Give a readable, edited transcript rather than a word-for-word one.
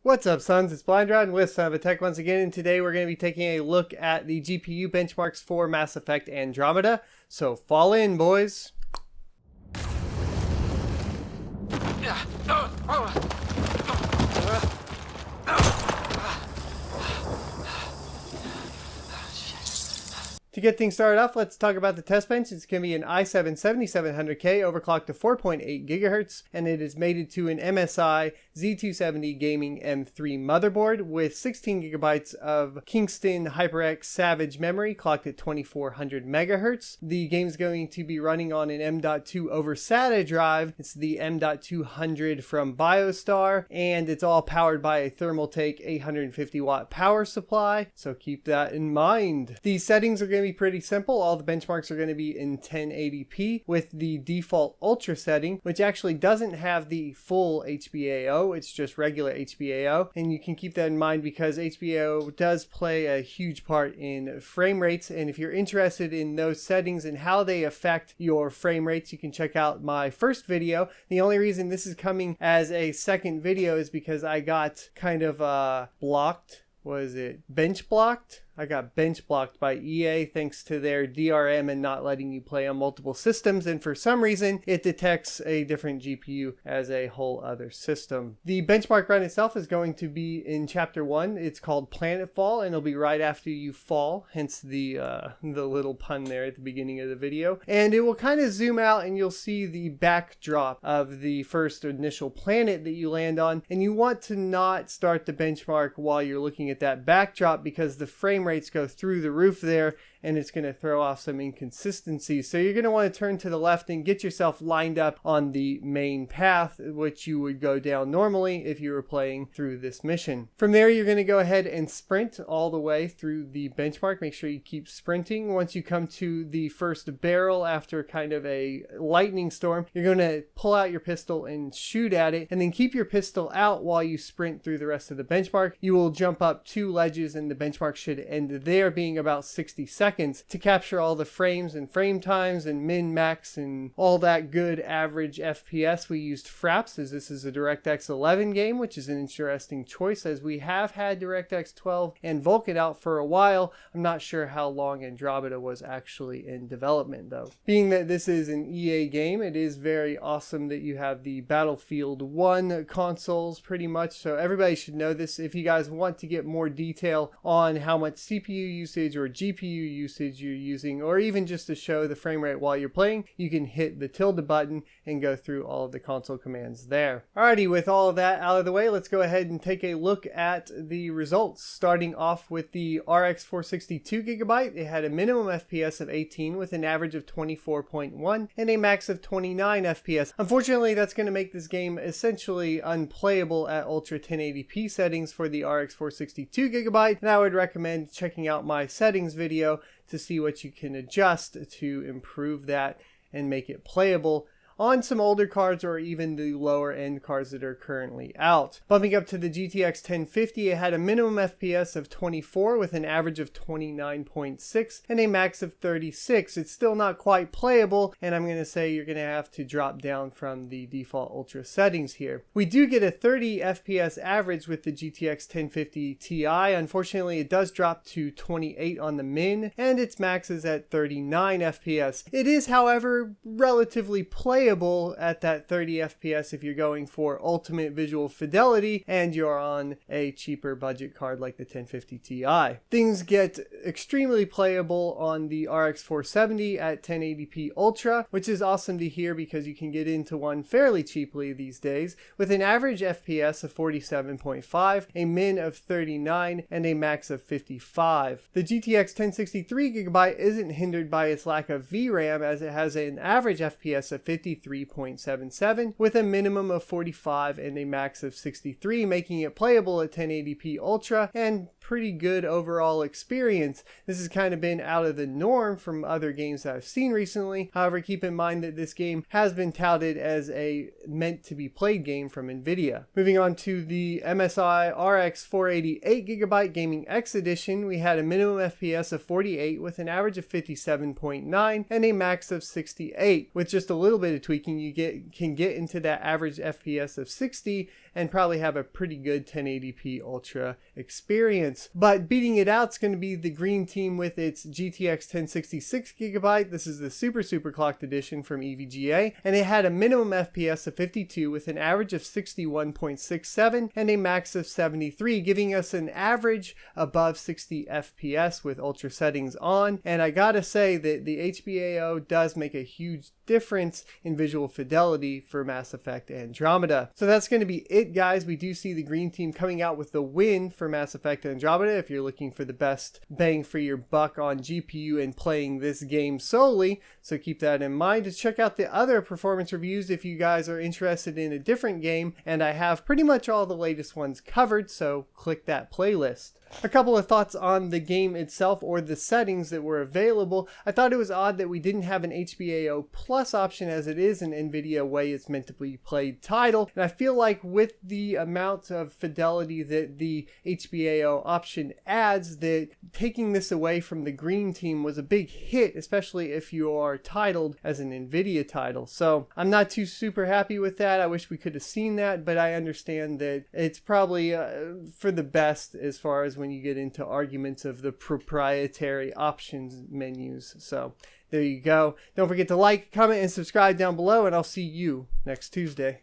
What's up, sons? It's Blind Rod with Son of a Tech once again, and today we're going to be taking a look at the GPU benchmarks for Mass Effect Andromeda. So fall in, boys. To get things started off, let's talk about the test bench. It's going to be an i7 7700K overclocked to 4.8 GHz, and it is mated to an MSI Z270 Gaming M3 motherboard with 16 GB of Kingston HyperX Savage memory clocked at 2400 MHz. The game is going to be running on an M.2 over SATA drive. It's the M.200 from BioStar, and it's all powered by a Thermaltake 850 watt power supply, so keep that in mind. The settings are going to be pretty simple. All the benchmarks are going to be in 1080p with the default ultra setting, which actually doesn't have the full HBAO. It's just regular HBAO, and you can keep that in mind because HBAO does play a huge part in frame rates, and if you're interested in those settings and how they affect your frame rates, you can check out my first video. The only reason this is coming as a second video is because I got kind of blocked. Was it bench blocked? I got bench blocked by EA thanks to their DRM and not letting you play on multiple systems, and for some reason it detects a different GPU as a whole other system. The benchmark run itself is going to be in Chapter 1. It's called Planetfall, and it'll be right after you fall, hence the little pun there at the beginning of the video. And it will kind of zoom out and you'll see the backdrop of the first initial planet that you land on, and you want to not start the benchmark while you're looking at that backdrop because the frame rates go through the roof there and it's going to throw off some inconsistencies. So you're going to want to turn to the left and get yourself lined up on the main path, which you would go down normally if you were playing through this mission. From there, you're going to go ahead and sprint all the way through the benchmark. Make sure you keep sprinting. Once you come to the first barrel after kind of a lightning storm, you're going to pull out your pistol and shoot at it, and then keep your pistol out while you sprint through the rest of the benchmark. You will jump up 2 ledges and the benchmark should end there, being about 60 seconds. To capture all the frames and frame times and min max and all that good average FPS, we used Fraps, as this is a DirectX 11 game, which is an interesting choice as we have had DirectX 12 and Vulkan out for a while. I'm not sure how long Andromeda was actually in development though. Being that this is an EA game, it is very awesome that you have the Battlefield 1 consoles pretty much, so everybody should know this. If you guys want to get more detail on how much CPU usage or GPU usage you're using, or even just to show the frame rate while you're playing, you can hit the tilde button and go through all of the console commands there. Alrighty, with all of that out of the way, let's go ahead and take a look at the results. Starting off with the RX 462 GB, it had a minimum FPS of 18 with an average of 24.1 and a max of 29 FPS. Unfortunately, that's going to make this game essentially unplayable at Ultra 1080p settings for the RX 462 GB, and I would recommend checking out my settings video to see what you can adjust to improve that and make it playable on some older cards or even the lower end cards that are currently out. Bumping up to the GTX 1050, it had a minimum FPS of 24 with an average of 29.6 and a max of 36. It's still not quite playable, and I'm going to say you're going to have to drop down from the default ultra settings here. We do get a 30 FPS average with the GTX 1050 Ti. Unfortunately, it does drop to 28 on the min, and its max is at 39 FPS. It is, however, relatively playable at that 30 FPS if you're going for ultimate visual fidelity and you're on a cheaper budget card like the 1050 Ti. Things get extremely playable on the RX 470 at 1080p Ultra, which is awesome to hear because you can get into one fairly cheaply these days with an average FPS of 47.5, a min of 39, and a max of 55. The GTX 1063GB isn't hindered by its lack of VRAM as it has an average FPS of 53.77 with a minimum of 45 and a max of 63, making it playable at 1080p Ultra and pretty good overall experience. This has kind of been out of the norm from other games that I've seen recently. However, keep in mind that this game has been touted as a meant to be played game from Nvidia. Moving on to the MSI RX 488GB Gaming Ex edition, we had a minimum FPS of 48 with an average of 57.9 and a max of 68. With just a little bit of tweaking, you can get into that average FPS of 60 and probably have a pretty good 1080p Ultra experience. But beating it out is going to be the green team with its GTX 1066 GB. This is the super clocked edition from EVGA, and it had a minimum FPS of 52 with an average of 61.67 and a max of 73, giving us an average above 60 FPS with Ultra settings on. And I gotta say that the HBAO does make a huge difference in visual fidelity for Mass Effect Andromeda. So that's going to be it, guys. We do see the green team coming out with the win for Mass Effect Andromeda if you're looking for the best bang for your buck on GPU and playing this game solely. So keep that in mind. Just check out the other performance reviews if you guys are interested in a different game, and I have pretty much all the latest ones covered, so click that playlist. A couple of thoughts on the game itself, or the settings that were available. I thought it was odd that we didn't have an HBAO Plus option, as it is an NVIDIA way it's meant to be played title. And I feel like with the amount of fidelity that the HBAO option adds, that taking this away from the green team was a big hit, especially if you are titled as an NVIDIA title. So I'm not too super happy with that. I wish we could have seen that, but I understand that it's probably for the best as far as when you get into arguments of the proprietary options menus. So there you go. Don't forget to like, comment, and subscribe down below, and I'll see you next Tuesday.